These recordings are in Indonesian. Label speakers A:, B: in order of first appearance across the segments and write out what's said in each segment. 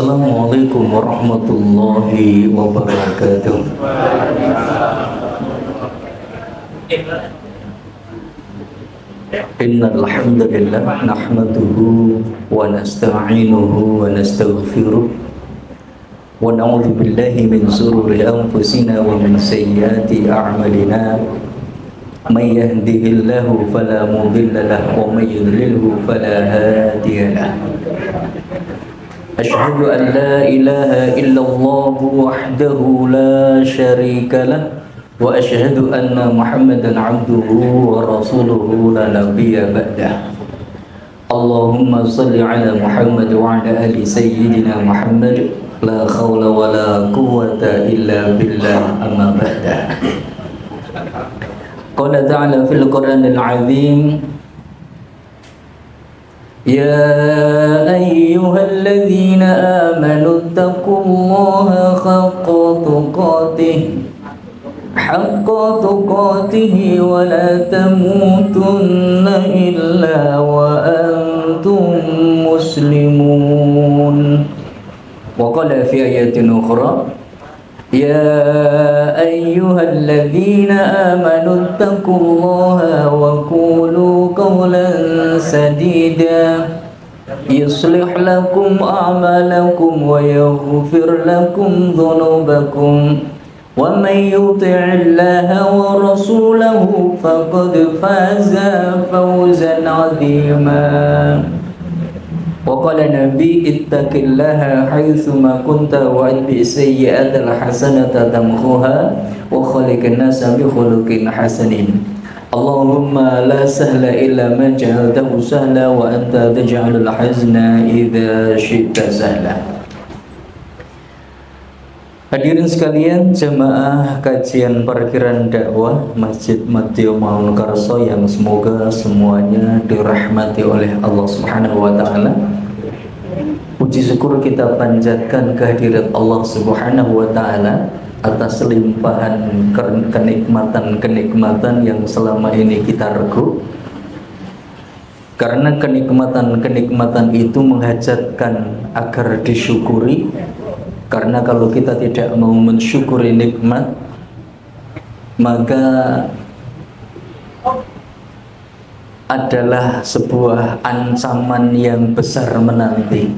A: Assalamualaikum warahmatullahi wabarakatuh. Innal hamdalillah nahmaduhu wa nasta'inuhu wa nastaghfiruh wa na'udzu billahi min shururi anfusina wa min sayyiati a'malina. May yahdihillahu fala mudilla lahu wa may yudlilhu fala hadiya lahu. Asyhadu an la ilaha illallah wahdahu la syarika lah wa asyhadu anna Muhammadan abduhu wa rasuluhu la nabiyya ba'dah. Allahumma salli ala Muhammad wa ala ali sayyidina Muhammad. La khawla wa la quwwata illa billah, amma ba'dah. Qala ta'ala fil Qur'anil 'azim, ya ayyuhalladzina amanu taqullaha haqqa tuqatih wa la tamutunna illa wa antum muslimun. Wa qala fi ayatin ukhra, ya ayyuhalladzina amanu taqullaha wa qulu qawlan sadida yuslih lakum a'malakum wa yaghfir lakum dhunubakum wa may yuti'illaha wa rasulahu faqad faza fawzan 'azima. Wa qala nabi ittaqillaha haitsuma kunta wa atbi sayyi'atal hasanata tamhuha wa khaliqin nasa bi khuluqin hasanin. Allahumma la sahla illa ma ja'altahu sahla wa anta taj'alul hazna idza syi'ta sahla. Hadirin sekalian, jemaah kajian parkiran dakwah Masjid Madya Mangunkarso yang semoga semuanya dirahmati oleh Allah Subhanahu wa taala. Puji syukur kita panjatkan kehadirat Allah Subhanahu wa taala atas limpahan kenikmatan-kenikmatan yang selama ini kita regu. Karena kenikmatan-kenikmatan itu menghajatkan agar disyukuri. Karena kalau kita tidak mau mensyukuri nikmat, maka adalah sebuah ancaman yang besar menanti.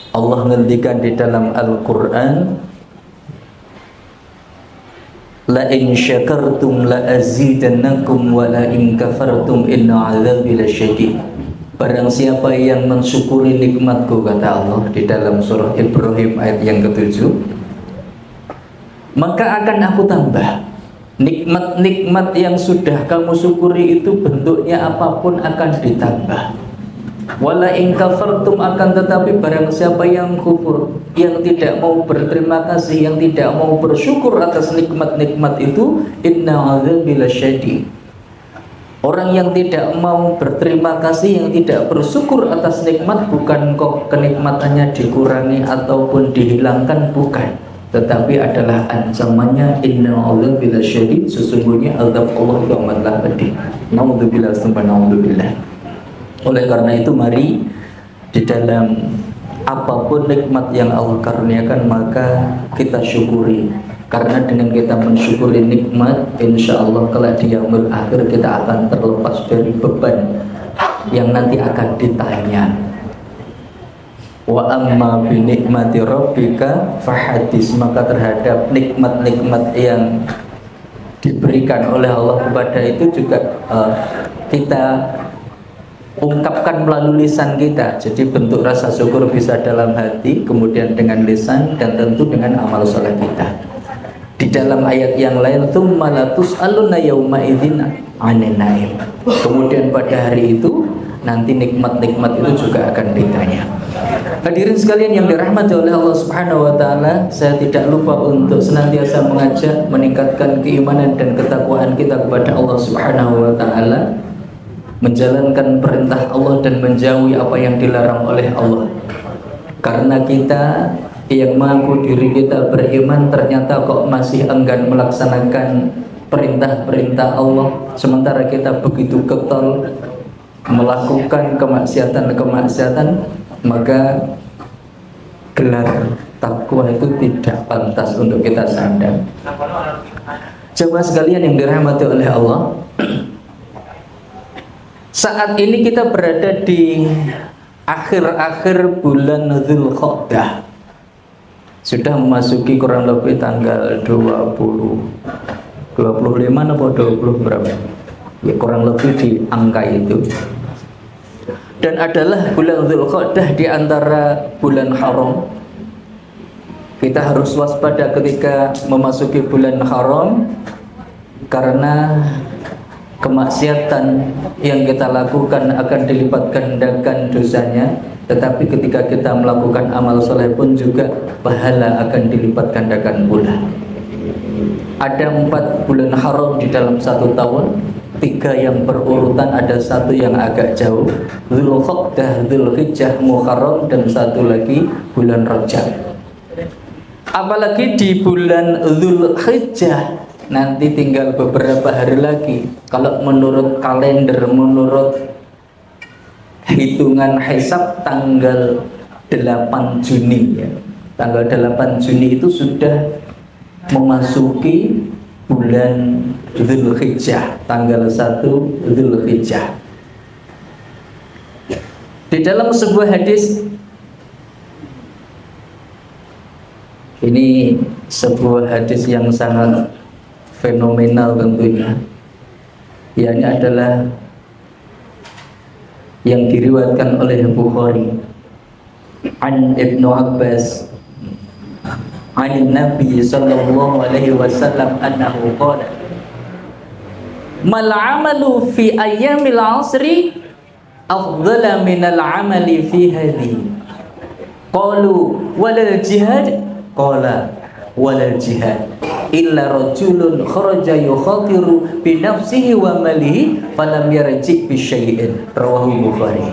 A: Allah ngendikan di dalam Al-Quran, la in syakartum la azidannakum wa la in kafartum inna azabi lasyadid. Barang siapa yang mensyukuri nikmatku, kata Allah di dalam surah Ibrahim ayat yang ke-7, maka akan aku tambah. Nikmat-nikmat yang sudah kamu syukuri itu bentuknya apapun akan ditambah. Wala in kafartum, akan tetapi barang siapa yang kufur, yang tidak mau berterima kasih, yang tidak mau bersyukur atas nikmat-nikmat itu, inna azabi lasyadid. Orang yang tidak mau berterima kasih, yang tidak bersyukur atas nikmat, bukan kok kenikmatannya dikurangi ataupun dihilangkan, bukan, tetapi adalah ancamannya, inna'udzu billahi syadid, sesungguhnya azab Allah itu amatlah pedih. Naudzubillah summa naudzubillah. Oleh karena itu, mari di dalam apapun nikmat yang Allah karuniakan, maka kita syukuri. Karena dengan kita mensyukuri nikmat, insya Allah kelak di yaumul akhir kita akan terlepas dari beban yang nanti akan ditanya. Wa amma bi nikmati rabbika fahadis, maka terhadap nikmat-nikmat yang diberikan oleh Allah kepada itu juga kita ungkapkan melalui lisan kita. Jadi bentuk rasa syukur bisa dalam hati, kemudian dengan lisan, dan tentu dengan amal soleh kita. Di dalam ayat yang lain, tsumma la tus'aluna yauma idzin 'anil na'im. Kemudian pada hari itu nanti nikmat-nikmat itu juga akan ditanya. Hadirin sekalian yang dirahmati oleh Allah Subhanahu wa taala, saya tidak lupa untuk senantiasa mengajak meningkatkan keimanan dan ketakwaan kita kepada Allah Subhanahu wa taala, menjalankan perintah Allah dan menjauhi apa yang dilarang oleh Allah. Karena kita yang mengaku diri kita beriman ternyata kok masih enggan melaksanakan perintah-perintah Allah, sementara kita begitu getol melakukan kemaksiatan-kemaksiatan, maka gelar takwa itu tidak pantas untuk kita sandang. Jemaah sekalian yang dirahmati oleh Allah, saat ini kita berada di akhir-akhir bulan Dzulqa'dah. Sudah memasuki kurang lebih tanggal 25 atau 20 berapa? Ya kurang lebih di angka itu. Dan adalah bulan Dzulqa'dah di antara bulan haram. Kita harus waspada ketika memasuki bulan haram, karena kemaksiatan yang kita lakukan akan dilipat gandakan dosanya. Tetapi ketika kita melakukan amal soleh pun juga pahala akan dilipat gandakan pula. Ada 4 bulan haram di dalam 1 tahun, 3 yang berurutan, ada 1 yang agak jauh, Dzulqa'dah, Dzulhijjah, Muharram, dan 1 lagi bulan Rajab. Apalagi di bulan Dzulhijjah nanti tinggal beberapa hari lagi. Kalau menurut kalender, menurut hitungan hisab, tanggal 8 Juni ya. Tanggal 8 Juni itu sudah memasuki bulan Dzulhijjah, tanggal 1 Dzulhijjah. Di dalam sebuah hadis, ini sebuah hadis yang sangat fenomenal tentunya. Ya, ini adalah yang diriwayatkan oleh Bukhari. An Ibnu Abbas an Nabi sallallahu alaihi wasallam annahu qala mal amalu fi ayyamil asri afdhala min al amali fi hadhihi. Qalu walal jihad, qala walal jihad illa rajulun kharaja yukhatiru bi nafsihi wa malihi falam yarji bi syai'in. Rawahu Bukhari.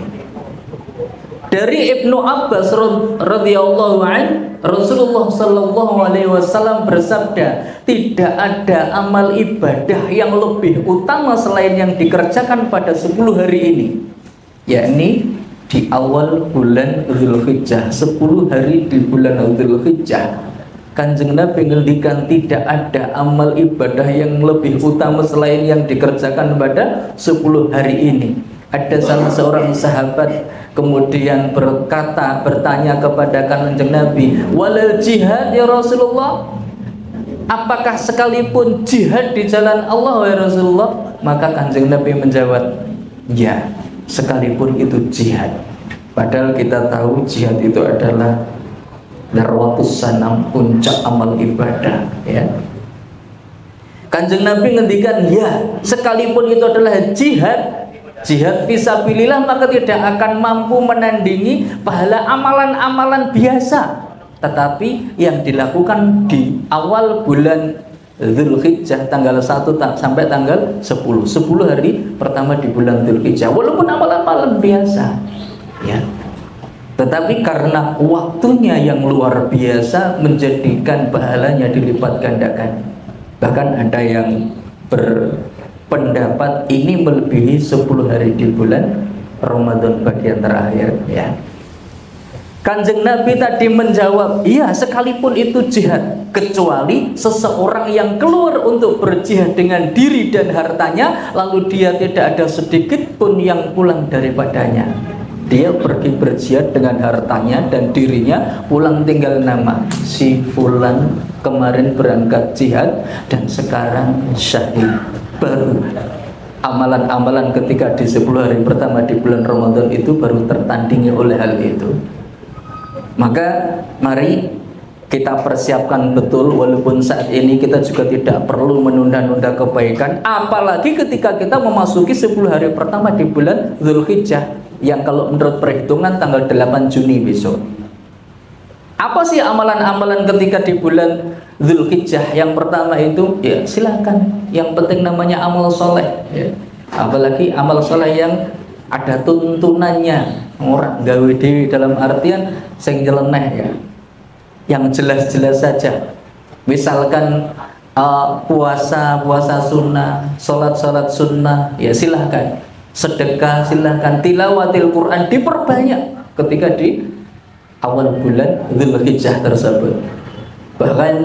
A: Dari Ibnu Abbas radhiyallahu an, Rasulullah sallallahu alaihi wasallam bersabda, tidak ada amal ibadah yang lebih utama selain yang dikerjakan pada 10 hari ini, yakni di awal bulan Dzulhijjah, 10 hari di bulan Dzulhijjah. Kanjeng Nabi ngendikan tidak ada amal ibadah yang lebih utama selain yang dikerjakan pada 10 hari ini. Ada salah seorang sahabat kemudian bertanya kepada Kanjeng Nabi, walal jihad ya Rasulullah, apakah sekalipun jihad di jalan Allah ya Rasulullah? Maka Kanjeng Nabi menjawab, ya, sekalipun itu jihad. Padahal kita tahu jihad itu adalah darwatus sanam, puncak amal ibadah ya. Kanjeng Nabi ngendikan, ya, sekalipun itu adalah jihad fisabilillah, maka tidak akan mampu menandingi pahala amalan-amalan biasa. Tetapi yang dilakukan di awal bulan Dzulhijjah tanggal 1 sampai tanggal 10 hari pertama di bulan Dzulhijjah, walaupun amalan-amalan biasa ya, tetapi karena waktunya yang luar biasa menjadikan pahalanya dilipat gandakan. Bahkan ada yang berpendapat ini melebihi 10 hari di bulan Ramadan bagian terakhir ya. Kanjeng Nabi tadi menjawab, iya, sekalipun itu jihad, kecuali seseorang yang keluar untuk berjihad dengan diri dan hartanya, lalu dia tidak ada sedikit pun yang pulang daripadanya. Dia pergi berjihad dengan hartanya dan dirinya, pulang tinggal nama, si fulan kemarin berangkat jihad dan sekarang syahid. Baru amalan-amalan ketika di 10 hari pertama di bulan Ramadan itu baru tertandingi oleh hal itu. Maka mari kita persiapkan betul, walaupun saat ini kita juga tidak perlu menunda-nunda kebaikan, apalagi ketika kita memasuki 10 hari pertama di bulan Dzulhijjah, yang kalau menurut perhitungan tanggal 8 Juni besok. Apa sih amalan-amalan ketika di bulan Dzulhijjah? Yang pertama itu, ya silakan, yang penting namanya amal soleh ya. Apalagi amal soleh yang ada tuntunannya, orang gawe dewi dalam artian sing nyeleneh ya, yang jelas-jelas saja. Misalkan puasa sunnah, sholat sunnah, ya silahkan. Sedekah silahkan, tilawatil Quran diperbanyak ketika di awal bulan Dzulhijjah tersebut. Bahkan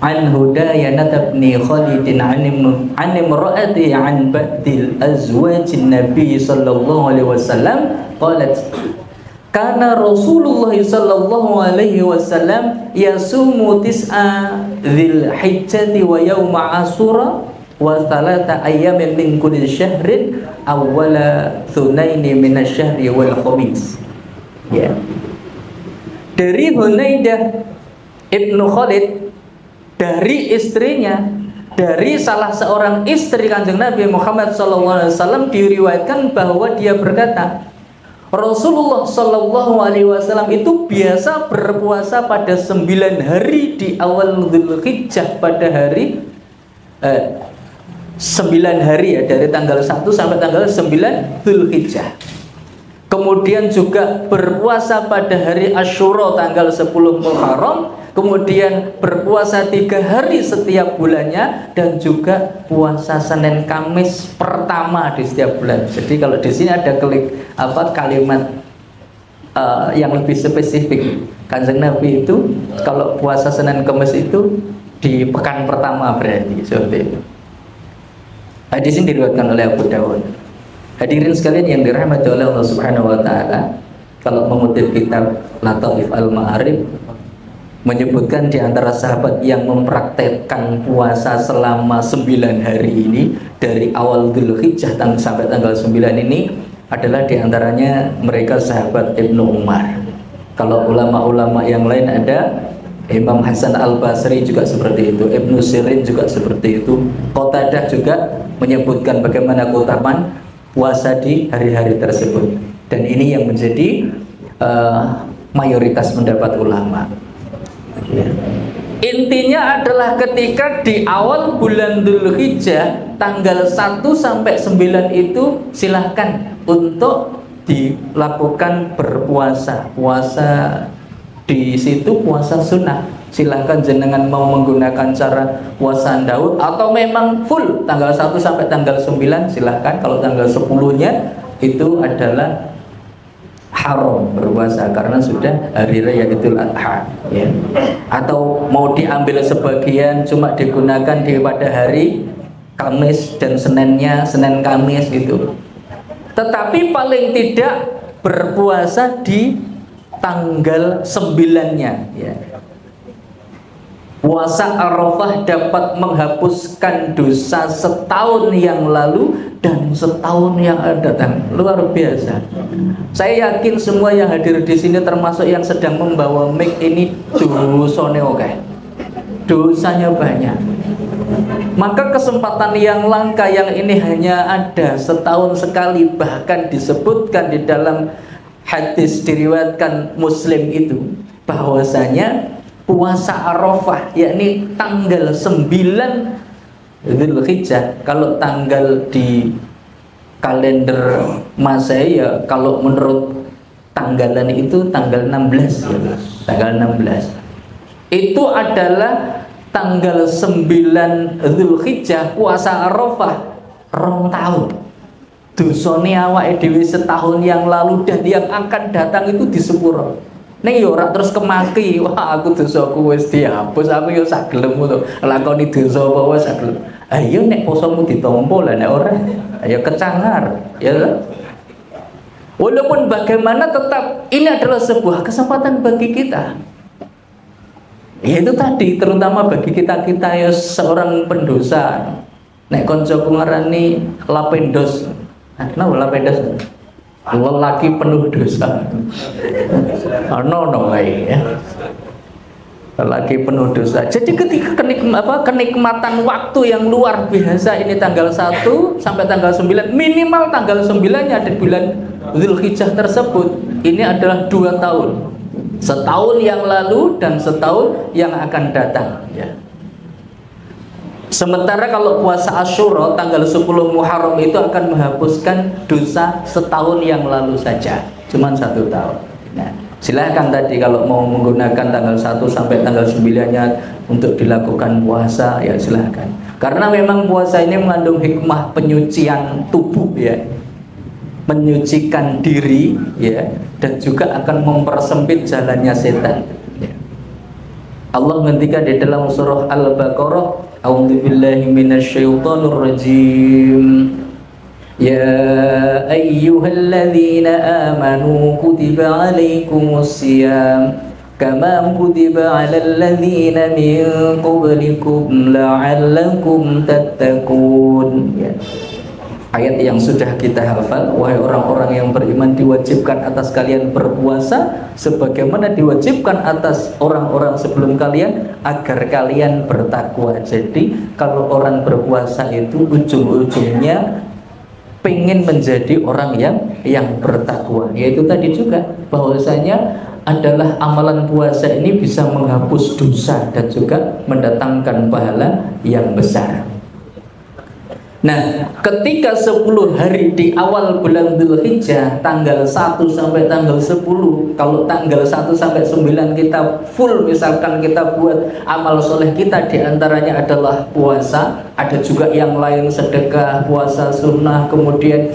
A: an Hudayanah bin Khalid an imraati an ba'dil azwajin Nabi sallallahu alaihi wasallam qalat kana Rasulullah sallallahu alaihi wasallam yasumu tis'a Dzulhijjah wa yauma Asyura wa thalatha ayyamin min kulli syahrin awwala thunaini minasyahri wal khamis. Ya. Dari Hunaidah Ibnu Khalid, dari istrinya, dari salah seorang istri Kanjeng Nabi Muhammad SAW, diriwayatkan bahwa dia berkata, Rasulullah SAW itu biasa berpuasa pada 9 hari di awal Dzulhijjah, pada hari 9 hari ya, dari tanggal 1 sampai tanggal 9 Dzulhijjah. Kemudian juga berpuasa pada hari Asyura tanggal 10 Muharram. Kemudian berpuasa 3 hari setiap bulannya, dan juga puasa Senin Kamis pertama di setiap bulan. Jadi kalau di sini ada kalimat yang lebih spesifik. Kanjeng Nabi itu kalau puasa Senin Kamis itu di pekan pertama, berarti seperti itu. Hadis ini diriwayatkan oleh Abu Dawud. Hadirin sekalian yang dirahmati oleh Allah Subhanahu wa taala, kalau mengutip kitab Lataif Al-Ma'arif menyebutkan di antara sahabat yang mempraktekkan puasa selama 9 hari ini dari awal Dzulhijjah sampai tanggal 9 ini adalah di antaranya mereka sahabat Ibnu Umar. Kalau ulama-ulama yang lain ada Imam Hasan Al-Basri juga seperti itu, Ibnu Sirin juga seperti itu, Qatadah juga menyebutkan bagaimana keutamaan puasa di hari-hari tersebut. Dan ini yang menjadi mayoritas pendapat ulama. Ya. Intinya adalah ketika di awal bulan Dzulhijjah tanggal 1 sampai 9 itu silahkan untuk dilakukan berpuasa. Puasa di situ puasa sunnah. Silahkan jenengan mau menggunakan cara puasa Daud atau memang full tanggal 1 sampai tanggal 9 silahkan. Kalau tanggal 10-nya itu adalah haram berpuasa karena sudah hari raya Idul Adha, ya. Atau mau diambil sebagian cuma digunakan di pada hari Kamis dan Seninnya Senin Kamis gitu. Tetapi paling tidak berpuasa di tanggal 9-nya, ya. Puasa Arafah dapat menghapuskan dosa setahun yang lalu dan setahun yang akan datang. Luar biasa. Saya yakin semua yang hadir di sini termasuk yang sedang membawa mic ini dosanya oke. Dosanya banyak. Maka kesempatan yang langka yang ini hanya ada setahun sekali, bahkan disebutkan di dalam hadis diriwayatkan Muslim itu bahwasanya puasa Arafah, yakni tanggal 9 Dzulhijjah, kalau tanggal di kalender Masehi ya, kalau menurut tanggalan itu tanggal 16 ya, tanggal 16 itu adalah tanggal 9 Dzulhijjah, puasa Arafah 2 tahun. Dosane awake dhewe setahun yang lalu dan yang akan datang itu disepuro. Ning yo ora terus kemaki, wah aku dosaku wis dihapus, aku yo sak gelem to. Lakoni dosa apa wae sak gelem. Ayo nek posomu ditampa lah, nek ora ayo kecangar, ya. Walaupun bagaimana tetap ini adalah sebuah kesempatan bagi kita. Ya itu tadi, terutama bagi kita-kita ya seorang pendosa. Nek kancaku ngarani lapendos. Kenapa lapendos? Lelaki penuh dosa. No ya. Lelaki penuh dosa. Jadi ketika kenikmatan waktu yang luar biasa ini tanggal 1 sampai tanggal 9, minimal tanggal 9-nya di bulan Dzulhijjah tersebut, ini adalah 2 tahun. Setahun yang lalu dan setahun yang akan datang, ya. Sementara kalau puasa Asyura tanggal 10 Muharram itu akan menghapuskan dosa setahun yang lalu saja, cuma 1 tahun. Nah, silahkan tadi kalau mau menggunakan tanggal 1 sampai tanggal 9-nya untuk dilakukan puasa, ya silahkan. Karena memang puasa ini mengandung hikmah penyucian tubuh, ya. menyucikan diri, ya, dan juga akan mempersempit jalannya setan. Ya. Allah ngendikan di dalam surah Al-Baqarah, A'udzubillahi minasyaitonirrajim. Ya ayyuhalladzina amanu kutiba alaikumusiyam kama kutiba 'alal ladzina min qablikum la'allakum tattaqun. Ya. Ayat yang sudah kita hafal, wahai orang-orang yang beriman, diwajibkan atas kalian berpuasa sebagaimana diwajibkan atas orang-orang sebelum kalian agar kalian bertakwa. Jadi kalau orang berpuasa itu ujung-ujungnya pengen menjadi orang yang bertakwa. Yaitu tadi juga bahwasanya adalah amalan puasa ini bisa menghapus dosa dan juga mendatangkan pahala yang besar. Nah, ketika 10 hari di awal bulan Dzulhijjah, tanggal 1 sampai tanggal 10, kalau tanggal 1 sampai 9 kita full, misalkan kita buat amal soleh kita, diantaranya adalah puasa, ada juga yang lain sedekah, puasa sunnah, kemudian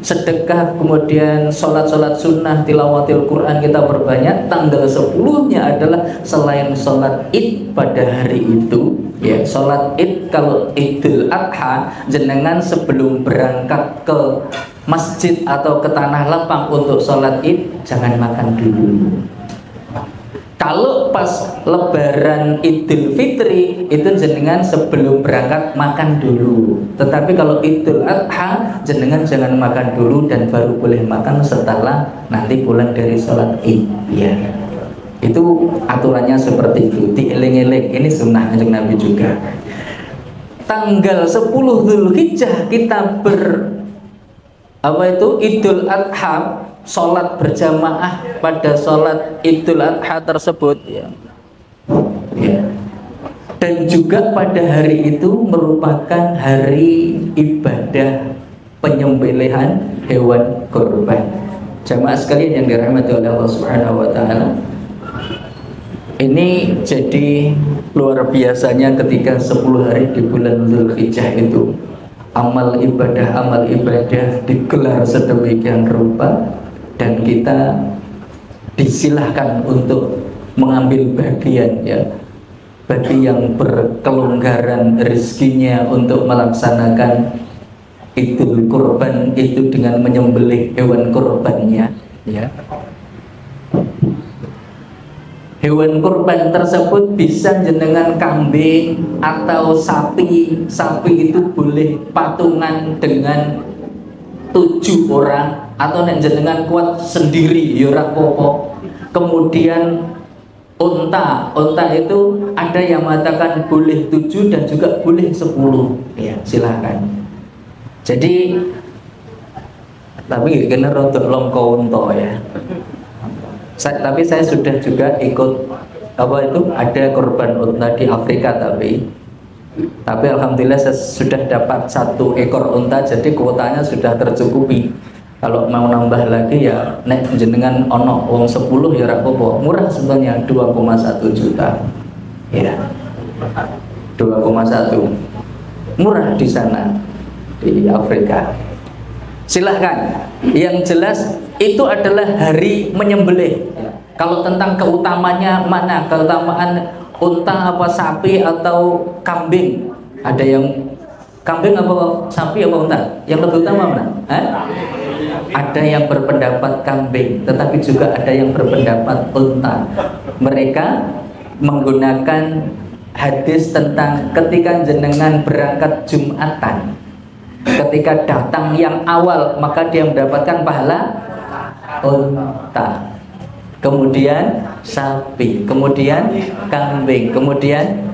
A: sedekah, kemudian sholat sunnah, tilawatil Quran kita perbanyak. Tanggal 10-nya adalah selain sholat id pada hari itu, ya, sholat id kalau Idul Adha, jenengan sebelum berangkat ke masjid atau ke tanah lapang untuk sholat id, jangan makan dulu. Kalau pas lebaran Idul Fitri itu jenengan sebelum berangkat makan dulu. Tetapi kalau Idul Adha jenengan jangan makan dulu dan baru boleh makan setelah nanti pulang dari sholat id. Ya. Itu aturannya seperti itu. Dieling-eling, ini sunnah Kanjeng Nabi juga. Tanggal 10 Dzulhijjah kita Idul Adha, sholat berjamaah pada sholat Idul Adha tersebut, ya. Dan juga pada hari itu merupakan hari ibadah penyembelihan hewan kurban. Jamaah sekalian yang dirahmati oleh Allah Subhanahu wa taala, ini jadi luar biasanya ketika 10 hari di bulan Dzulhijjah itu amal ibadah digelar sedemikian rupa, dan kita disilahkan untuk mengambil bagian, ya, bagi yang berkelonggaran rezekinya untuk melaksanakan Idul Kurban itu dengan menyembelih hewan kurbannya, ya. Hewan kurban tersebut bisa jenengan kambing atau sapi. Sapi itu boleh patungan dengan 7 orang, atau nek jenengan kuat sendiri ya ora apa-apa. Kemudian unta itu ada yang mengatakan boleh 7 dan juga boleh 10. Ya, silakan. Jadi tapi kena rodok longko unta, ya. Tapi saya sudah juga ikut ada korban unta di Afrika, tapi alhamdulillah saya sudah dapat 1 ekor unta, jadi kuotanya sudah tercukupi. Kalau mau nambah lagi ya nek jenengan ono wong 10 ya ora apa-apa. Murah sebenarnya 2,1 juta. Ya. 2,1. Murah di sana di Afrika. Silahkan. Yang jelas itu adalah hari menyembelih. Kalau tentang keutamanya mana? Keutamaan unta apa sapi atau kambing? Ada yang kambing apa sapi apa unta? Yang lebih utama mana? Ada yang berpendapat kambing, tetapi juga ada yang berpendapat unta. Mereka menggunakan hadis tentang ketika jenengan berangkat Jumatan, ketika datang yang awal maka dia mendapatkan pahala unta, kemudian sapi, kemudian kambing, kemudian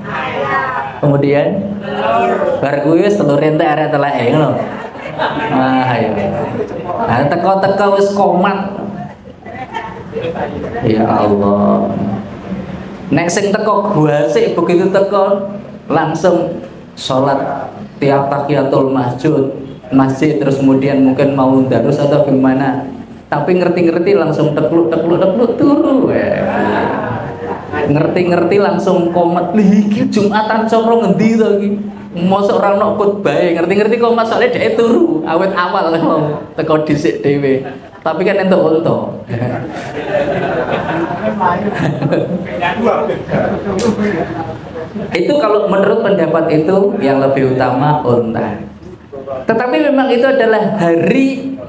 A: baru wis telur ente arek teleke ngono. Ayo. Nah, teko-teko wis komat. Ya Allah. Nek sing teko guasik begitu teko langsung sholat tiap tahiyatul masjid, terus kemudian mungkin mau darus atau gimana. Tapi ngerti-ngerti langsung tekluk turu. Ngerti-ngerti langsung komat. Iki Jumatan coro ngendi to iki? mosok ora ono khotbah, ngerti-ngerti kok masalahe dhek turu awet awal teko dhisik dhewe. Tapi kan entuk unta. Itu kalau menurut pendapat itu yang lebih utama unta. Tetapi memang itu adalah hari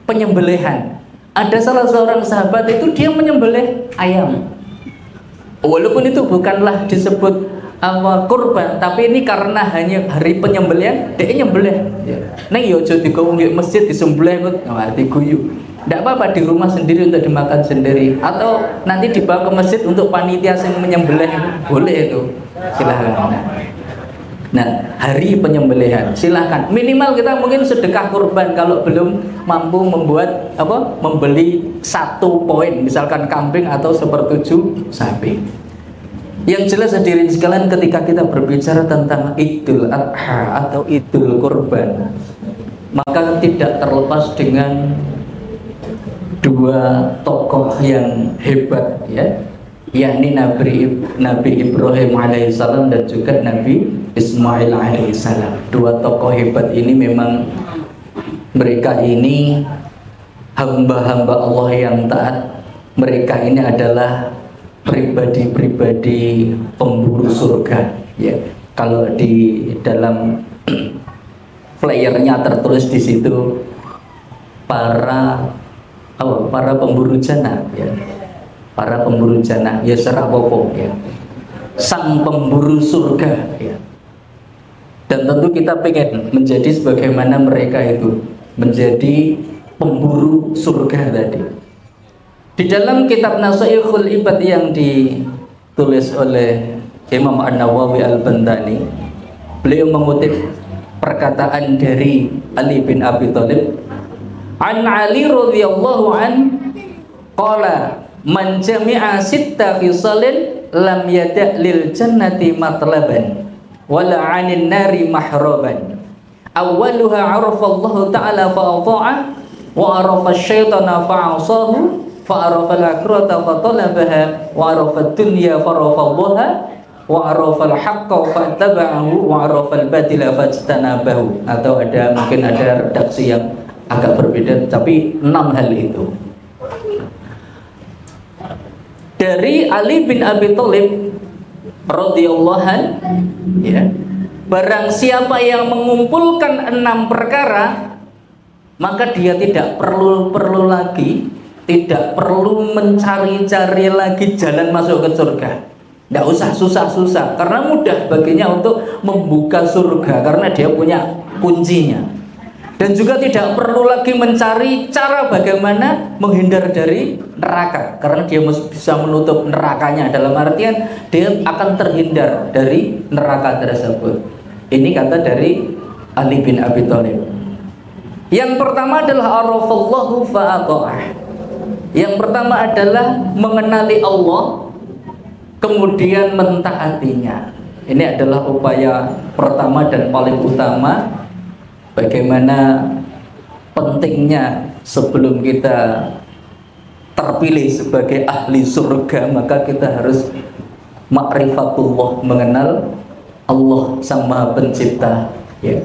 A: penyembelihan. Ada salah seorang sahabat itu dia menyembelih ayam. Walaupun itu bukanlah disebut kurban, tapi ini karena hanya hari penyembelihan, dia nyembelih. Neng yo aja digawe nggih masjid disembelih kok diguyu. Tidak apa-apa di rumah sendiri untuk dimakan sendiri, atau nanti dibawa ke masjid untuk panitia yang menyembelih, boleh itu. Silahkan. Nah, hari penyembelihan silahkan. Minimal kita mungkin sedekah kurban kalau belum mampu membeli 1 poin, misalkan kambing atau 1/7 sapi. Yang jelas hadirin sekalian, ketika kita berbicara tentang Idul Adha atau Idul Kurban, maka tidak terlepas dengan 2 tokoh yang hebat, ya, yakni Nabi Ibrahim alaihissalam dan juga Nabi Ismail alaihissalam. 2 tokoh hebat ini memang mereka ini hamba-hamba Allah yang taat. Mereka ini adalah pribadi-pribadi pemburu surga, ya. Kalau di dalam flyernya tertulis di situ para pemburu jannah, ya. Para pemburu jannah, ya serah popo, ya. Sang pemburu surga, ya. Dan tentu kita pengen menjadi sebagaimana mereka itu, menjadi pemburu surga tadi. Di dalam kitab Nashaikhul Ibad yang ditulis oleh Imam An-Nawawi Al-Bantani, beliau mengutip perkataan dari Ali bin Abi Thalib, an Ali radhiyallahu an qala man jami'a sitta khisalin lam yada' lil jannati matlaban wala 'anil nari mahraban. Awwaluha 'arafa Allah ta'ala fa'ata'ah wa 'arafa asyaitana fa'asahu fa'arafa al-akhirata fatalabaha wa 'arafa ad-dunya farafallaha wa 'arafa al-haqqa fattaba'ahu wa 'arafa al-batila fajtanabahu. Atau mungkin ada redaksi yang agak berbeda, tapi 6 hal itu. Dari Ali bin Abi Thalib radhiyallahu anhu, ya, barang siapa yang mengumpulkan 6 perkara, maka dia tidak perlu mencari-cari lagi jalan masuk ke surga. Tidak usah susah-susah, karena mudah baginya untuk membuka surga, karena dia punya kuncinya. Dan juga tidak perlu lagi mencari cara bagaimana menghindar dari neraka, karena dia bisa menutup nerakanya, dalam artian dia akan terhindar dari neraka tersebut. Ini kata dari Ali bin Abi Thalib. Yang pertama adalah arafallahu fa'ata'ah. Yang pertama adalah mengenali Allah, kemudian mentaatinya. Ini adalah upaya pertama dan paling utama. Bagaimana pentingnya sebelum kita terpilih sebagai ahli surga, maka kita harus ma'rifatullah, mengenal Allah Sang Maha Pencipta, ya.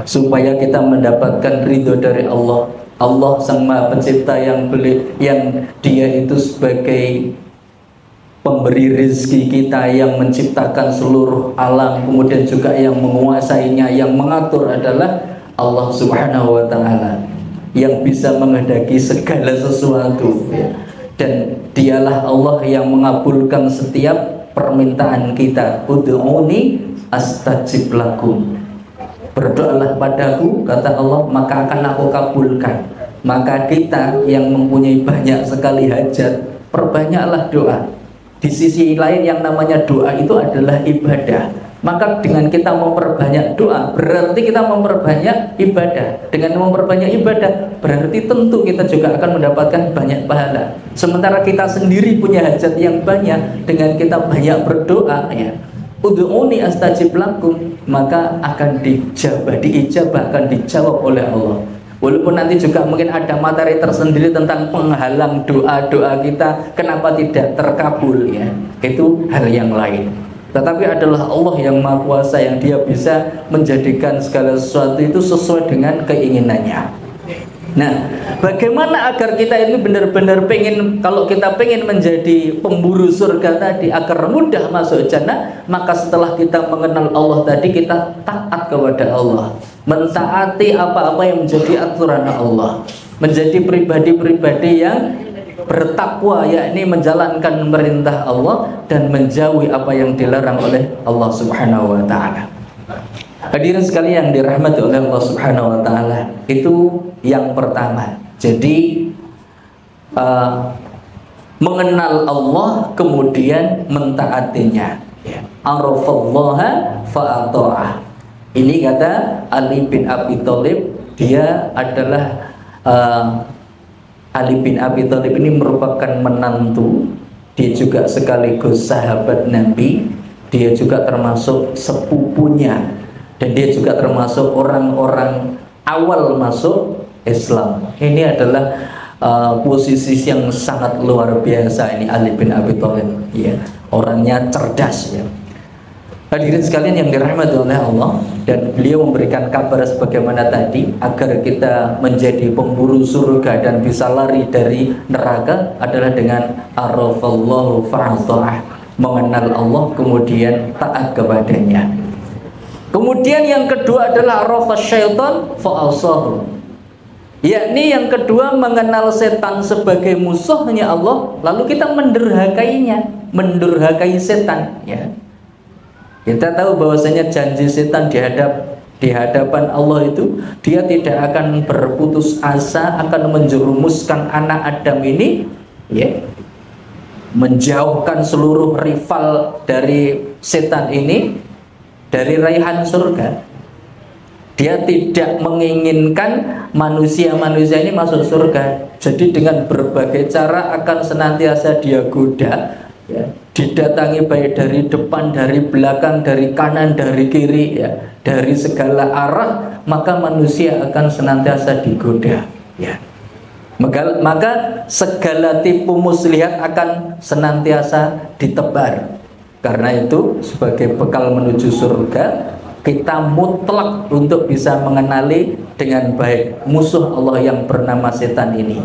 A: Supaya kita mendapatkan ridho dari Allah. Allah Sang Maha Pencipta yang dia itu sebagai pemberi rezeki kita, yang menciptakan seluruh alam, kemudian juga yang menguasainya, yang mengatur adalah Allah Subhanahu wa Ta'ala, yang bisa menghendaki segala sesuatu, ya. Dan dialah Allah yang mengabulkan setiap permintaan kita. Ud'uni astajib lakum. Berdoalah padaku, kata Allah, maka akan aku kabulkan. Maka kita yang mempunyai banyak sekali hajat, perbanyaklah doa. Di sisi lain yang namanya doa itu adalah ibadah. Maka dengan kita memperbanyak doa, berarti kita memperbanyak ibadah. Dengan memperbanyak ibadah, berarti tentu kita juga akan mendapatkan banyak pahala. Sementara kita sendiri punya hajat yang banyak, dengan kita banyak berdoa, ya, ud'uni astajib lakum, maka akan diijabah, akan dijawab oleh Allah. Walaupun nanti juga mungkin ada materi tersendiri tentang penghalang doa-doa kita, kenapa tidak terkabul, ya, itu hal yang lain. tetapi adalah Allah yang Maha Kuasa, yang Dia bisa menjadikan segala sesuatu itu sesuai dengan keinginannya. Nah, bagaimana agar kita ini benar-benar pengen, kalau kita pengen menjadi pemburu surga tadi, agar mudah masuk jannah, maka setelah kita mengenal Allah tadi, kita taat kepada Allah, mentaati apa-apa yang menjadi aturan Allah, menjadi pribadi-pribadi yang bertakwa, yakni menjalankan perintah Allah dan menjauhi apa yang dilarang oleh Allah Subhanahu wa taala. Hadirin sekalian yang dirahmati oleh Allah Subhanahu wa taala, itu yang pertama. Jadi mengenal Allah kemudian mentaatinya. Arafallaha fa'ata'ah. Ini kata Ali bin Abi Thalib, dia adalah Ali bin Abi Thalib ini merupakan menantu, dia juga sekaligus sahabat Nabi, dia juga termasuk sepupunya, dan dia juga termasuk orang-orang awal masuk Islam. Ini adalah posisi yang sangat luar biasa ini Ali bin Abi Thalib, ya. Orangnya cerdas, ya. Hadirin sekalian yang dirahmati oleh Allah, dan beliau memberikan kabar sebagaimana tadi, agar kita menjadi pemburu surga dan bisa lari dari neraka adalah dengan arafallahu fa'ata'ah, mengenal Allah kemudian taat kepadanya. Kemudian yang kedua adalah arafa syaitan fa'asahu, yakni yang kedua mengenal setan sebagai musuhnya Allah, lalu kita mendurhakainya, mendurhakai setan, ya. Kita tahu bahwasanya janji setan di hadapan Allah itu, dia tidak akan berputus asa akan menjerumuskan anak Adam ini, ya, menjauhkan seluruh rival dari setan ini dari raihan surga. Dia tidak menginginkan manusia-manusia ini masuk surga. Jadi dengan berbagai cara akan senantiasa dia goda, ya, didatangi baik dari depan, dari belakang, dari kanan, dari kiri, ya, dari segala arah, maka manusia akan senantiasa digoda, ya. Maka segala tipu muslihat akan senantiasa ditebar. Karena itu sebagai bekal menuju surga, kita mutlak untuk bisa mengenali dengan baik musuh Allah yang bernama setan ini.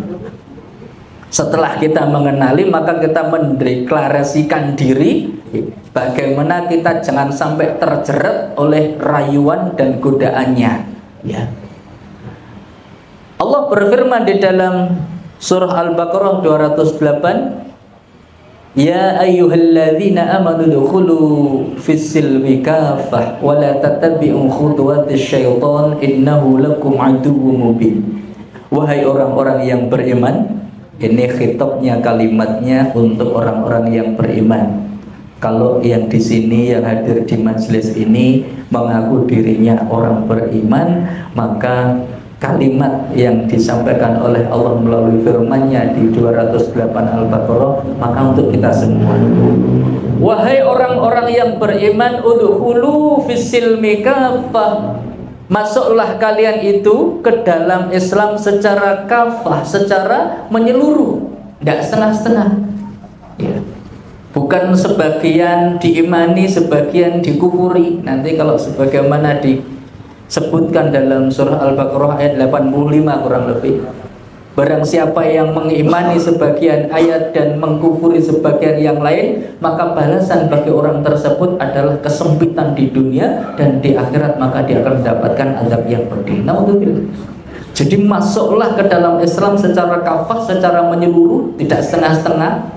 A: Setelah kita mengenali, maka kita mendeklarasikan diri bagaimana kita jangan sampai terjerat oleh rayuan dan godaannya, ya. Allah berfirman di dalam surah Al-Baqarah 208, ya ayyuhalladzina amanu dukhulu fis-silmi kaffah wa la tattabi'u khutuwatis syaitan innahu lakum aduwwum mubin. Wahai orang-orang yang beriman. Ini khitabnya, kalimatnya untuk orang-orang yang beriman. Kalau yang di sini, yang hadir di majelis ini mengaku dirinya orang beriman, maka kalimat yang disampaikan oleh Allah melalui firman-Nya di 208 Al-Baqarah, maka untuk kita semua. Wahai orang-orang yang beriman, udkhulu fis-silmi kaffah. Masuklah kalian itu ke dalam Islam secara kafah, secara menyeluruh, tidak setengah-setengah, ya. Bukan sebagian diimani, sebagian dikufuri. Nanti kalau sebagaimana disebutkan dalam surah Al-Baqarah ayat 85 kurang lebih, barang siapa yang mengimani sebagian ayat dan mengkufuri sebagian yang lain, maka balasan bagi orang tersebut adalah kesempitan di dunia, dan di akhirat maka dia akan mendapatkan azab yang pedih. Naudzubillah. Jadi masuklah ke dalam Islam secara kafah, secara menyeluruh, tidak setengah-setengah.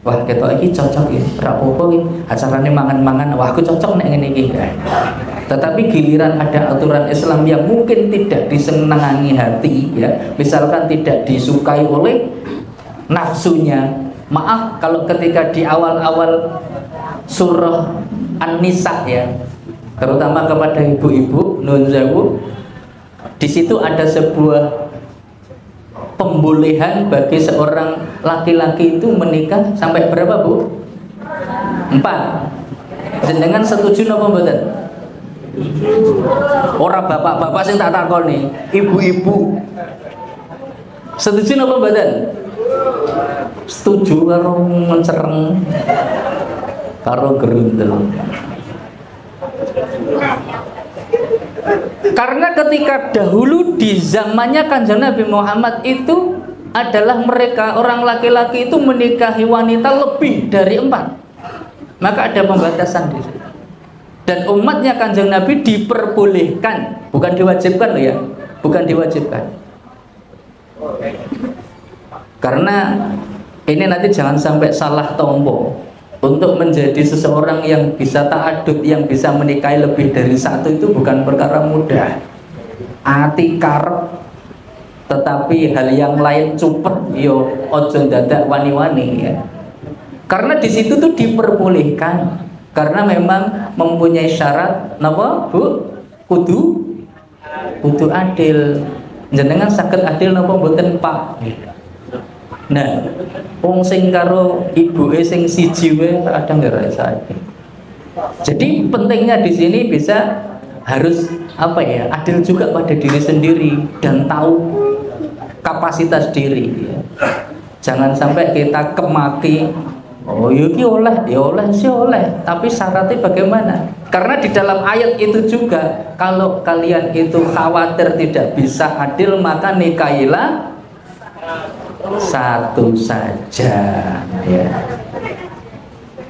A: Wah, kita ini cocok ya, rapopo ini acaranya mangan-mangan, wah aku cocok nek ngene iki. Tetapi giliran ada aturan Islam yang mungkin tidak disenangi hati, ya, misalkan tidak disukai oleh nafsunya. Maaf kalau ketika di awal-awal surah An-Nisa, ya, terutama kepada ibu-ibu nun sewu, di situ ada sebuah pembolehan bagi seorang laki-laki itu menikah sampai berapa, Bu? 4. Jenengan setuju napa mboten? Orang bapak-bapak sing tak takoni, ibu-ibu. Setuju napa mboten? Setuju karo mencereng. karo gerundel. Karena ketika dahulu di zamannya Kanjeng Nabi Muhammad itu adalah mereka orang laki-laki itu menikahi wanita lebih dari 4, maka ada pembatasan di situ. Dan umatnya Kanjeng Nabi diperbolehkan, bukan diwajibkan loh ya, bukan diwajibkan. Karena ini nanti jangan sampai salah tompo. Untuk menjadi seseorang yang bisa ta'adud, yang bisa menikahi lebih dari 1 itu bukan perkara mudah. Ati karep, tetapi hal yang lain cupet yo ojo dadak wani-wani ya. Karena di situ tuh diperbolehkan, karena memang mempunyai syarat napa Bu? Kudu adil. Jenengan saged adil napa mboten Pak? Nah, wong sing karo ibuke sing siji wae kadang nggak rasane. Jadi pentingnya di sini bisa harus apa ya? Adil juga pada diri sendiri dan tahu kapasitas diri ya. Jangan sampai kita kemaki, oh yuki oleh, ya oleh sih oleh, tapi syaratnya bagaimana? Karena di dalam ayat itu juga, kalau kalian itu khawatir tidak bisa adil, maka nikahilah 1 saja ya.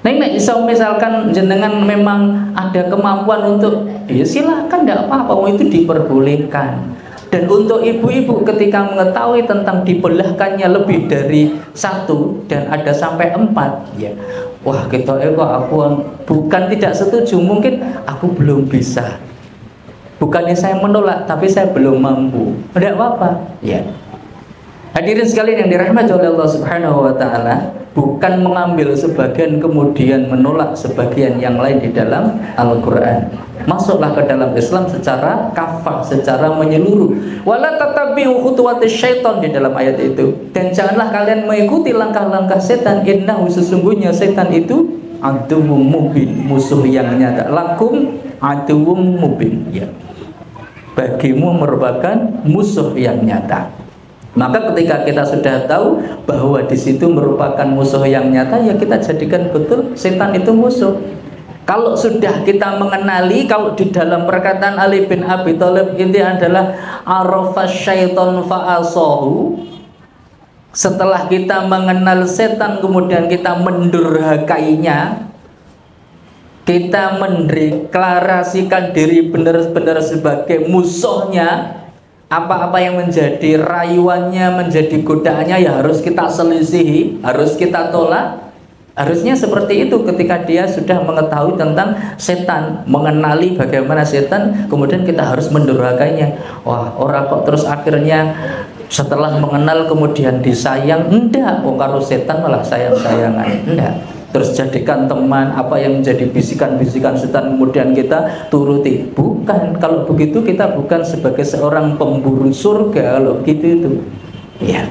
A: Nah, misalkan jenengan memang ada kemampuan untuk, ya silahkan, tidak apa-apa, itu diperbolehkan. Dan untuk ibu-ibu ketika mengetahui tentang dibelahkannya lebih dari 1 dan ada sampai 4 ya, wah kita aku bukan tidak setuju, mungkin aku belum bisa, bukannya saya menolak, tapi saya belum mampu, tidak apa-apa ya. Hadirin sekalian yang dirahmati oleh Allah Subhanahu wa taala, bukan mengambil sebagian kemudian menolak sebagian yang lain di dalam Al-Qur'an. Masuklah ke dalam Islam secara kafah, secara menyeluruh. Wala tatabi'u khutuwatis syaitan di dalam ayat itu. Dan janganlah kalian mengikuti langkah-langkah setan, innahu sesungguhnya setan itu aduwwum mubin, musuh yang nyata. Lakum aduwwum mubin ya. Bagimu merupakan musuh yang nyata. Maka ketika kita sudah tahu bahwa di situ merupakan musuh yang nyata, ya kita jadikan betul setan itu musuh. Kalau sudah kita mengenali, kalau di dalam perkataan Ali bin Abi Thalib ini adalah arafas syaiton fa'asahu. Setelah kita mengenal setan, kemudian kita mendurhakainya, kita mendeklarasikan diri benar-benar sebagai musuhnya. Apa-apa yang menjadi rayuannya, menjadi godaannya, ya harus kita selisihi, harus kita tolak. Harusnya seperti itu ketika dia sudah mengetahui tentang setan, mengenali bagaimana setan, kemudian kita harus mendurhakainya. Wah, orang kok terus akhirnya setelah mengenal kemudian disayang? Enggak, karo setan malah sayang-sayangan. Enggak. Terus jadikan teman, apa yang menjadi bisikan-bisikan setan kemudian kita turuti. Bukan, kalau begitu kita bukan sebagai seorang pemburu surga. Kalau gitu itu ya.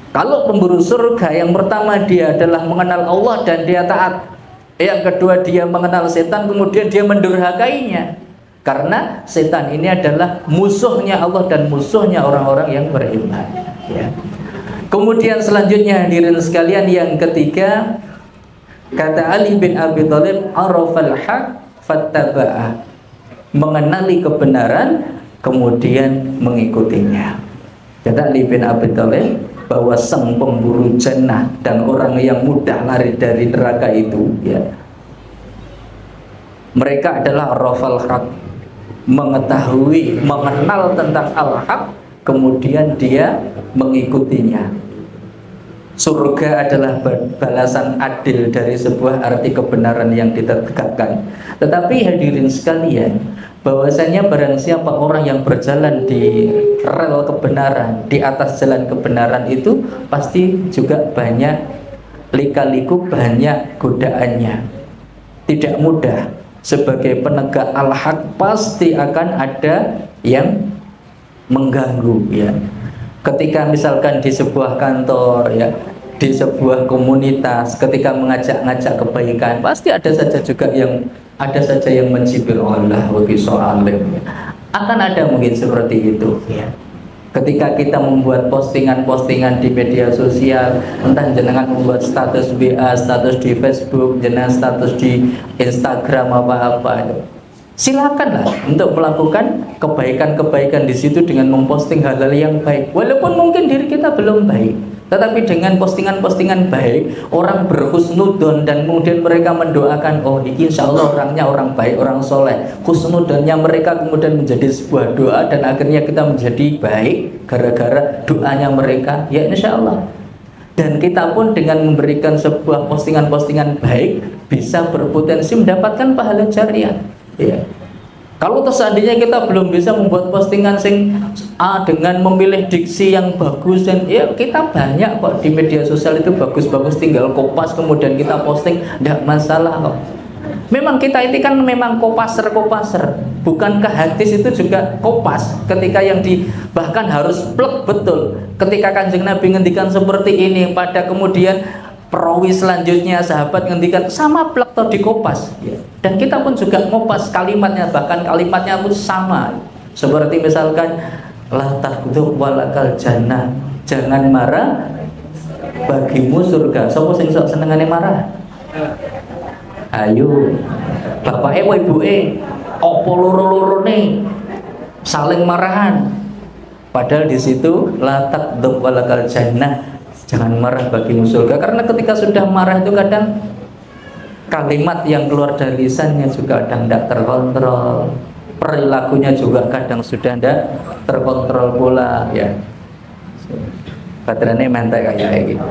A: Kalau pemburu surga, yang pertama dia adalah mengenal Allah dan dia taat. Yang kedua dia mengenal setan, kemudian dia mendurhakainya. Karena setan ini adalah musuhnya Allah dan musuhnya orang-orang yang beriman ya. Kemudian selanjutnya hadirin sekalian, yang ketiga, kata Ali bin Abi Thalib, arafal haq fattaba'ah, mengenali kebenaran kemudian mengikutinya. Kata Ali bin Abi Thalib bahwa sang pemburu jannah dan orang yang mudah lari dari neraka itu ya, mereka adalah arafal haq, mengetahui, mengenal tentang al-haq, kemudian dia mengikutinya. Surga adalah balasan adil dari sebuah arti kebenaran yang ditegakkan. Tetapi hadirin sekalian, bahwasanya barang siapa orang yang berjalan di rel kebenaran, di atas jalan kebenaran itu pasti juga banyak lika-liku, banyak godaannya. Tidak mudah. Sebagai penegak al-haq pasti akan ada yang mengganggu ya. Ketika misalkan di sebuah kantor ya, di sebuah komunitas, ketika mengajak-ngajak kebaikan, pasti ada saja yang mencibir Allah wa biso alim. Akan ada mungkin seperti itu ya. Ketika kita membuat postingan-postingan di media sosial, entah jenengan membuat status WA, status di Facebook, jenengan status di Instagram apa-apa, silakanlah untuk melakukan kebaikan-kebaikan di situ dengan memposting hal-hal yang baik. Walaupun mungkin diri kita belum baik, tetapi dengan postingan-postingan baik, orang berhusnudon dan kemudian mereka mendoakan, oh ini insya Allah orangnya orang baik, orang soleh. Husnudonnya mereka kemudian menjadi sebuah doa dan akhirnya kita menjadi baik gara-gara doanya mereka, ya insya Allah. Dan kita pun dengan memberikan sebuah postingan-postingan baik bisa berpotensi mendapatkan pahala jariah. Ya. Kalau seandainya kita belum bisa membuat postingan dengan memilih diksi yang bagus, dan ya kita banyak kok di media sosial itu bagus-bagus, tinggal kopas kemudian kita posting, tidak masalah kok. Memang kita ini kan memang kopaser, bukankah hadis itu juga kopas ketika yang bahkan harus plek betul. Ketika Kanjeng Nabi ngendikan seperti ini, pada kemudian perawi selanjutnya sahabat ngendikan sama plek atau dikopas, ya. Dan kita pun juga ngopas kalimatnya, bahkan kalimatnya pun sama. Seperti misalkan la taghdab walakal jannah, jangan marah bagimu surga. Sapa sing sok senengane marah? Ayo, bapake apa ibuke? Apa loro-lorone saling marahan. Padahal di situ la taghdab walakal jannah, jangan marah bagimu surga. Karena ketika sudah marah itu kadang kalimat yang keluar dari lisannya juga kadang tidak terkontrol, perilakunya juga kadang sudah tidak terkontrol pula, ya. Baterainya mentek kayak gitu.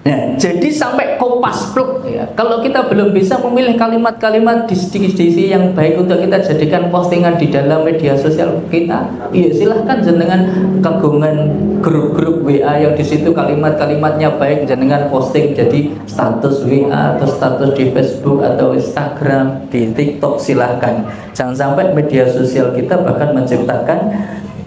A: Nah, jadi sampai kopas pluk, ya. Kalau kita belum bisa memilih kalimat-kalimat diksi yang baik untuk kita jadikan postingan di dalam media sosial kita, ya silahkan jenengan kagungan grup-grup WA yang di situ kalimat-kalimatnya baik, jenengan posting jadi status WA atau status di Facebook atau Instagram, di TikTok, silahkan. Jangan sampai media sosial kita bahkan menciptakan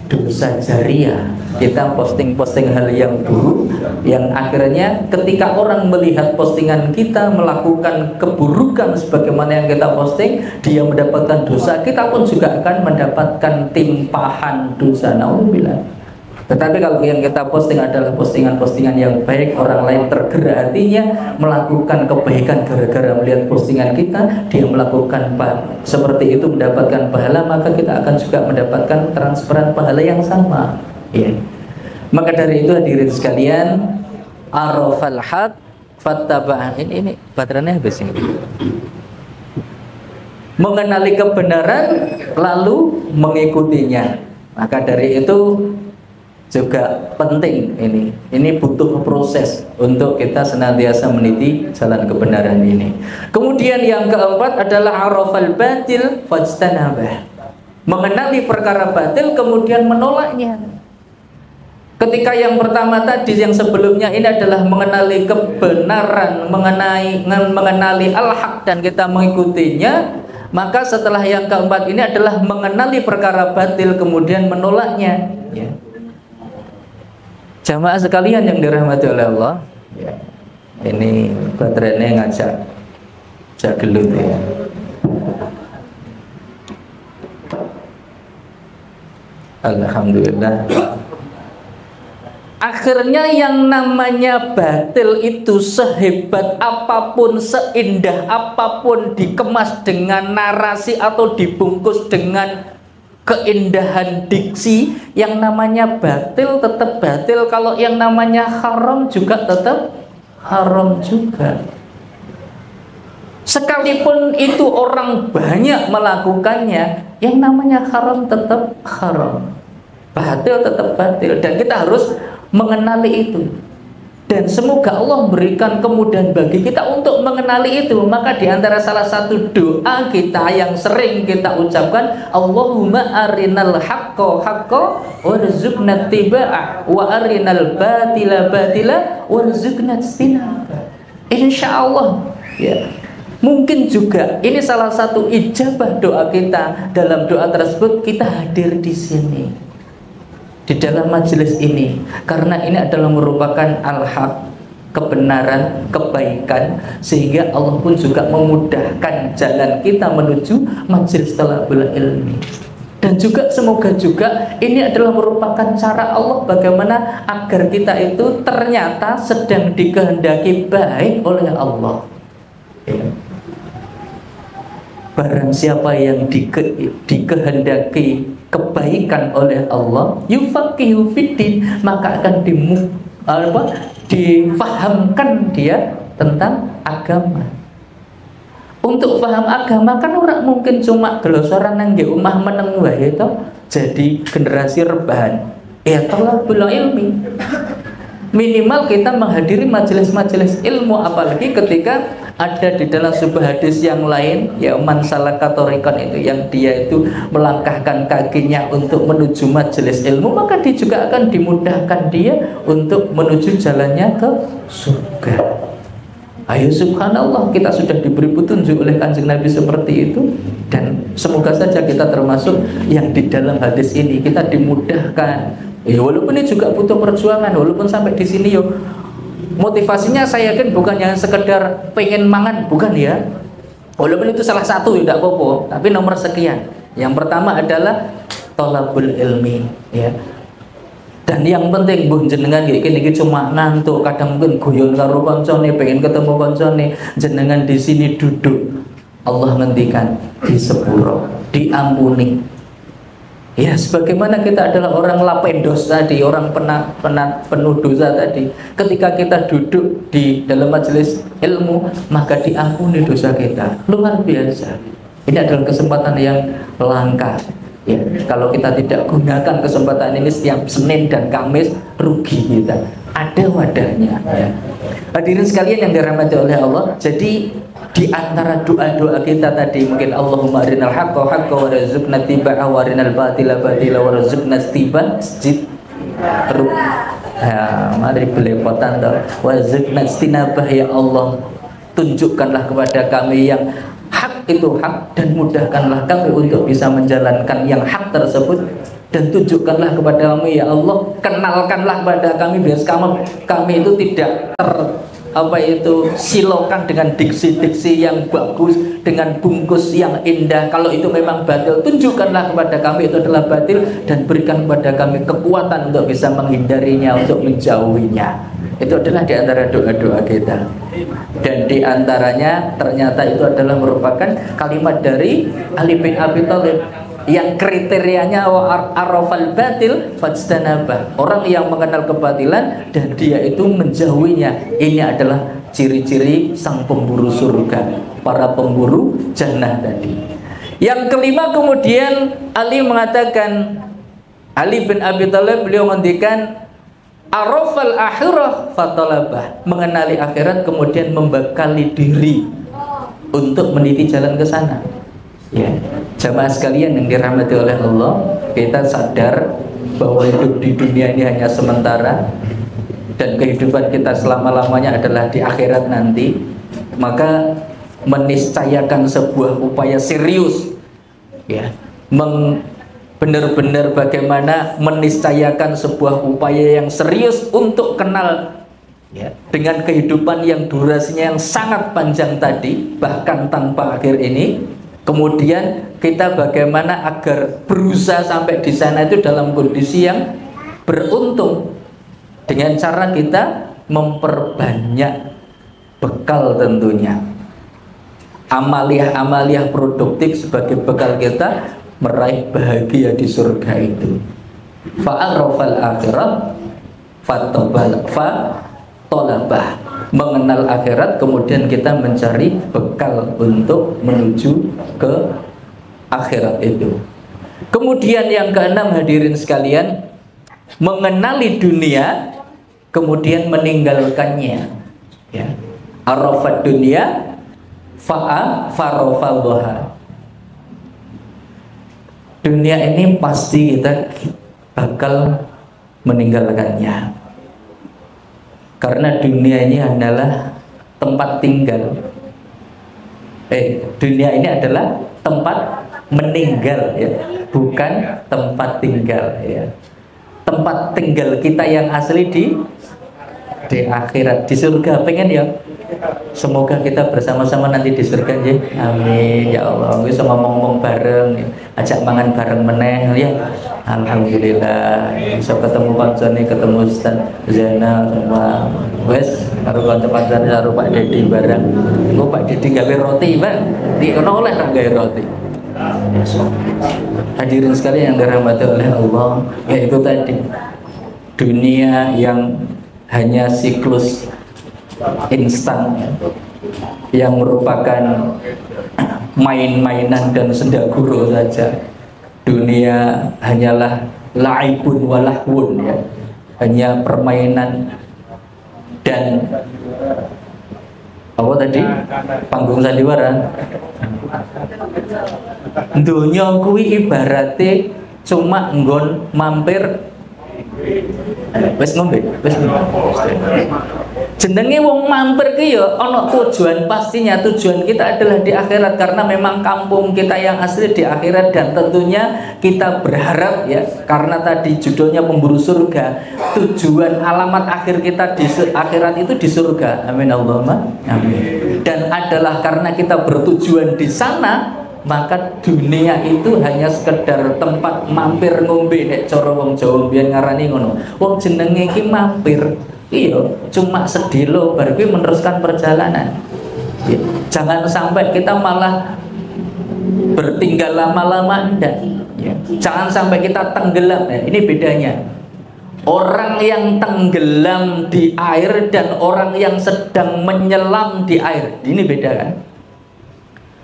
A: dosa jariah. Kita posting-posting hal yang buruk yang akhirnya ketika orang melihat postingan kita melakukan keburukan sebagaimana yang kita posting, dia mendapatkan dosa, kita pun juga akan mendapatkan timpahan dosa. Nauzubillah. Tetapi kalau yang kita posting adalah postingan-postingan yang baik, orang lain tergerak hatinya melakukan kebaikan gara-gara melihat postingan kita, dia melakukan seperti itu mendapatkan pahala, maka kita akan juga mendapatkan transferan pahala yang sama, ya. Maka dari itu hadirin sekalian, arafal haq fattaba'ah. Ini baterainya habis ini. Mengenali kebenaran lalu mengikutinya. Maka dari itu juga penting ini butuh proses untuk kita senantiasa meniti jalan kebenaran ini. Kemudian yang keempat adalah arafal batil fajtanabah, mengenali perkara batil kemudian menolaknya. Ketika yang pertama tadi yang sebelumnya ini adalah mengenali kebenaran, mengenali al-haq dan kita mengikutinya, maka setelah yang keempat ini adalah mengenali perkara batil kemudian menolaknya, ya. Jamaah sekalian yang dirahmati oleh Allah, ya. Ini baterainya ngajak gelut, ya. Alhamdulillah. Akhirnya yang namanya batil itu sehebat apapun, seindah apapun, dikemas dengan narasi atau dibungkus dengan keindahan diksi, yang namanya batil tetap batil. Kalau yang namanya haram juga tetap haram juga. Sekalipun itu orang banyak melakukannya, yang namanya haram tetap haram, batil tetap batil, dan kita harus mengenali itu. Dan semoga Allah memberikan kemudahan bagi kita untuk mengenali itu. Maka diantara salah satu doa kita yang sering kita ucapkan, Allahumma arinal haqqa haqqa warzuqna ittiba'ah wa arinal batila batila warzuqna ijtinabah. Insyaallah, ya. Mungkin juga ini salah satu ijabah doa kita. Dalam doa tersebut kita hadir di sini, di dalam majelis ini, karena ini adalah merupakan al-haq, kebenaran, kebaikan, sehingga Allah pun juga memudahkan jalan kita menuju majelis talabul ilmi. Dan juga semoga juga ini adalah merupakan cara Allah bagaimana agar kita itu ternyata sedang dikehendaki baik oleh Allah. Ya. Barang siapa yang dikehendaki kebaikan oleh Allah, yufaqihu fiddin, maka akan difahamkan dia tentang agama. Untuk paham agama kan orang mungkin cuma gelosoran nang nggih omah meneng wae to, jadi generasi rebahan. Ya tolabul ilmi. Minimal kita menghadiri majelis-majelis ilmu, apalagi ketika ada di dalam sebuah hadis yang lain, ya man salaka thariqan, itu yang dia itu melangkahkan kakinya untuk menuju majelis ilmu, maka dia juga akan dimudahkan dia untuk menuju jalannya ke surga. Ayo subhanallah, kita sudah diberi petunjuk oleh Kanjeng Nabi seperti itu. Dan semoga saja kita termasuk yang di dalam hadis ini kita dimudahkan. Ya walaupun ini juga butuh perjuangan, walaupun sampai di sini yo motivasinya saya yakin bukan yang sekedar pengen mangan, bukan ya. Walaupun itu salah satu ya tidak apa-apa, tapi nomor sekian. Yang pertama adalah thalabul ilmi, ya. Dan yang penting buh jenengan iki cuma ngantuk, kadang mungkin guyon karo koncone, pengen ketemu koncone, jenengan di sini duduk. Allah ngendikan di sepuro, diampuni. Ya, sebagaimana kita adalah orang lapendos tadi, orang penuh dosa tadi. Ketika kita duduk di dalam majelis ilmu, maka diampuni dosa kita. Luar biasa. Ini adalah kesempatan yang langka. Ya, kalau kita tidak gunakan kesempatan ini setiap Senin dan Kamis, rugi kita. Ada wadahnya. Ya. Hadirin sekalian yang dirahmati oleh Allah. Jadi di antara doa-doa kita tadi mungkin Allahumma arinal haqqa haqqa warzuqna tibaa wa arinal batila batila warzuqna ittibaa masjid. Ya, mari belepotan toh. Warzuqna istinabah, ya Allah, tunjukkanlah kepada kami yang hak itu hak, dan mudahkanlah kami untuk bisa menjalankan yang hak tersebut, dan tunjukkanlah kepada kami ya Allah, kenalkanlah kepada kami biar kami itu tidak silokan dengan diksi-diksi yang bagus, dengan bungkus yang indah. Kalau itu memang batil, tunjukkanlah kepada kami itu adalah batil, dan berikan kepada kami kekuatan untuk bisa menghindarinya, untuk menjauhinya. Itu adalah di antara doa-doa kita. Dan di antaranya ternyata itu adalah merupakan kalimat dari Ali bin Abi Thalib yang kriterianya arafal batil fajtanabah. Orang yang mengenal kebatilan dan dia itu menjauhinya. Ini adalah ciri-ciri sang pemburu surga, para pemburu jannah tadi. Yang kelima kemudian Ali mengatakan, Ali bin Abi Thalib beliau menghentikan arafal akhirah fatalabah, mengenali akhirat kemudian membekali diri untuk meniti jalan ke sana. Ya, jamaah sekalian yang dirahmati oleh Allah, kita sadar bahwa hidup di dunia ini hanya sementara dan kehidupan kita selama-lamanya adalah di akhirat nanti. Maka meniscayakan sebuah upaya serius, ya, benar-benar bagaimana meniscayakan sebuah upaya yang serius untuk kenal, ya, dengan kehidupan yang durasinya yang sangat panjang tadi, bahkan tanpa akhir ini. Kemudian kita bagaimana agar berusaha sampai di sana itu dalam kondisi yang beruntung, dengan cara kita memperbanyak bekal tentunya, amaliah-amaliah produktif sebagai bekal kita meraih bahagia di surga itu. Fa'arafal akhirat fatolabah, mengenal akhirat kemudian kita mencari bekal untuk menuju ke akhirat itu. Kemudian yang keenam hadirin sekalian, mengenali dunia kemudian meninggalkannya, ya. Arafat dunia farafadhaha. Dunia ini pasti kita bakal meninggalkannya, karena dunia ini adalah tempat tinggal. Dunia ini adalah tempat meninggal, ya, bukan tempat tinggal, ya. Tempat tinggal kita yang asli di akhirat, di surga. Pengen ya? Semoga kita bersama-sama nanti di surga, ya. Amin ya Allah. Bisa ngomong-ngomong bareng, ya. ajak mangan bareng meneh ya. Alhamdulillah bisa ketemu kancane, ketemu Ustaz Zainal sama wes karo kanca-kancane karo Pak Dedi bareng. Engko Pak Dedi gawe roti, Pak. Di kono oleh ra gawe roti. Hadirin sekalian yang dirahmati oleh Allah, yaitu tadi dunia yang hanya siklus instan yang merupakan main-mainan dan senda gurau saja. Dunia hanyalah laibun walahwun ya, hanya permainan dan apa tadi panggung sandiwara. Dunia kuwi ibarate cuma nggon mampir wis ngombe, wis jenenge wong mampir ki ya ana tujuan pastinya. Tujuan kita adalah di akhirat karena memang kampung kita yang asli di akhirat, dan tentunya kita berharap ya, karena tadi judulnya pemburu surga, tujuan alamat akhir kita di akhirat itu di surga. Amin Allahumma amin. Dan adalah karena kita bertujuan di sana, maka dunia itu hanya sekedar tempat mampir ngombe. Nek cara wong Jawa biyen ngarani ngono, wong jenenge iki mampir. Iya, cuma sedilo baru meneruskan perjalanan. Ya, jangan sampai kita malah bertinggal lama-lama, enggak. Ya, jangan sampai kita tenggelam. Ya, ini bedanya. Orang yang tenggelam di air dan orang yang sedang menyelam di air, ini beda kan?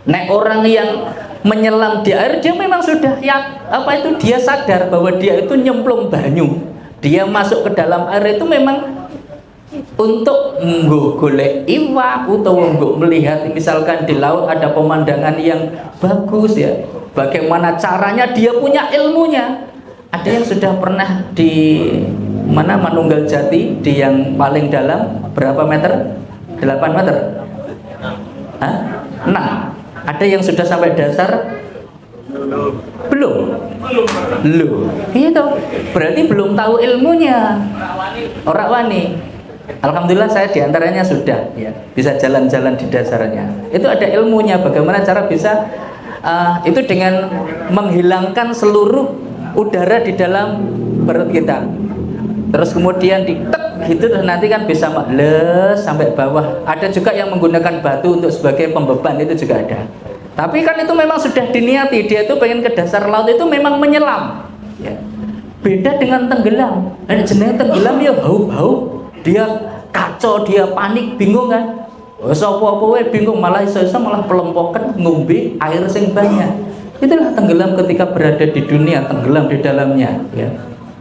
A: Nek orang yang menyelam di air, dia memang sudah dia sadar bahwa dia itu nyemplung banyu. Dia masuk ke dalam air itu memang untuk golek iwak atau untuk melihat misalkan di laut ada pemandangan yang bagus ya. Bagaimana caranya, dia punya ilmunya. Ada yang sudah pernah di mana Manunggal Jati, di yang paling dalam berapa meter? 8 meter? Hah? 6. Ada yang sudah sampai dasar? Belum. Itu berarti belum tahu ilmunya. Orang wani. Alhamdulillah saya diantaranya sudah ya, bisa jalan-jalan di dasarnya. Itu ada ilmunya, bagaimana cara bisa itu dengan menghilangkan seluruh udara di dalam perut kita. Terus kemudian ditek gitu, terus nanti kan bisa les sampai bawah. Ada juga yang menggunakan batu untuk sebagai pembeban, itu juga ada. Tapi kan itu memang sudah diniati, dia itu pengen ke dasar laut itu memang menyelam ya. Beda dengan tenggelam. Jenenge tenggelam ya bau-bau. Dia kacau, dia panik, bingung kan? Apa-apa wae bingung, malah iso malah pelompokan ngombe air sing banyak. Itulah tenggelam ketika berada di dunia, tenggelam di dalamnya ya.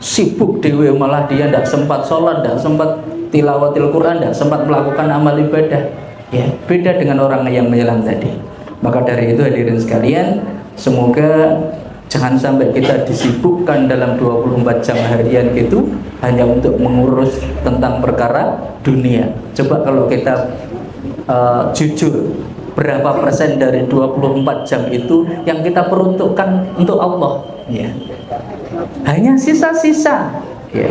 A: Sibuk dewe, malah dia tidak sempat sholat, tidak sempat tilawatil Quran, tidak sempat melakukan amal ibadah ya. Beda dengan orang yang menyelam tadi. Maka dari itu hadirin sekalian, semoga jangan sampai kita disibukkan dalam 24 jam harian itu hanya untuk mengurus tentang perkara dunia. Coba kalau kita jujur, berapa persen dari 24 jam itu yang kita peruntukkan untuk Allah ya. Hanya sisa-sisa ya.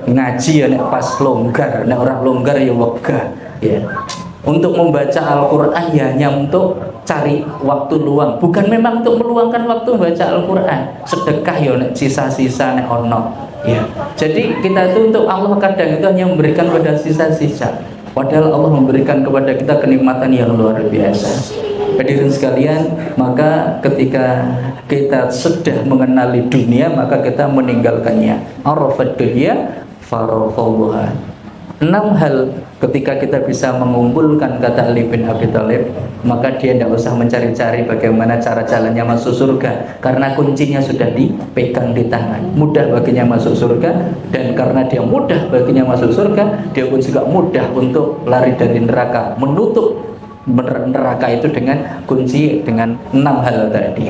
A: Ngaji ya nek pas longgar, nek orang longgar ya wegah ya. Untuk membaca Al-Quran ya hanya untuk cari waktu luang, bukan memang untuk meluangkan waktu membaca Al-Quran. Sedekah ya nek sisa-sisa nek ono ya. Jadi kita itu untuk Allah kadang itu hanya memberikan pada sisa-sisa, padahal Allah memberikan kepada kita kenikmatan yang luar biasa. Hadirin sekalian, maka ketika kita sudah mengenali dunia, maka kita meninggalkannya. Arafat dunya farafallah. 6 hal ketika kita bisa mengumpulkan, kata Ali bin Abi Thalib, maka dia tidak usah mencari-cari bagaimana cara jalannya masuk surga, karena kuncinya sudah dipegang di tangan. Mudah baginya masuk surga, dan karena dia mudah baginya masuk surga, dia pun juga mudah untuk lari dari neraka, menutup neraka itu dengan kunci, dengan 6 hal tadi.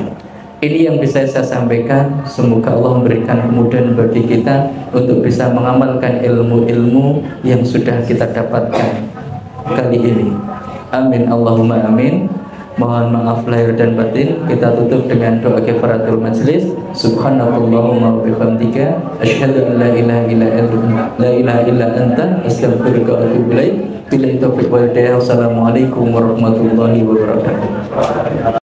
A: Ini yang bisa saya sampaikan. Semoga Allah memberikan kemudahan bagi kita untuk bisa mengamalkan ilmu-ilmu yang sudah kita dapatkan kali ini. Amin Allahumma amin. Mohon maaf lahir dan batin. Kita tutup dengan doa kifaratul majlis. Subhanallahumma wa bihamdika asyhadu an la ilaha illa anta astaghfiruka wa atubu ilaik. Billahi taufiq wal hidayah. Wassalamualaikum warahmatullahi wabarakatuh.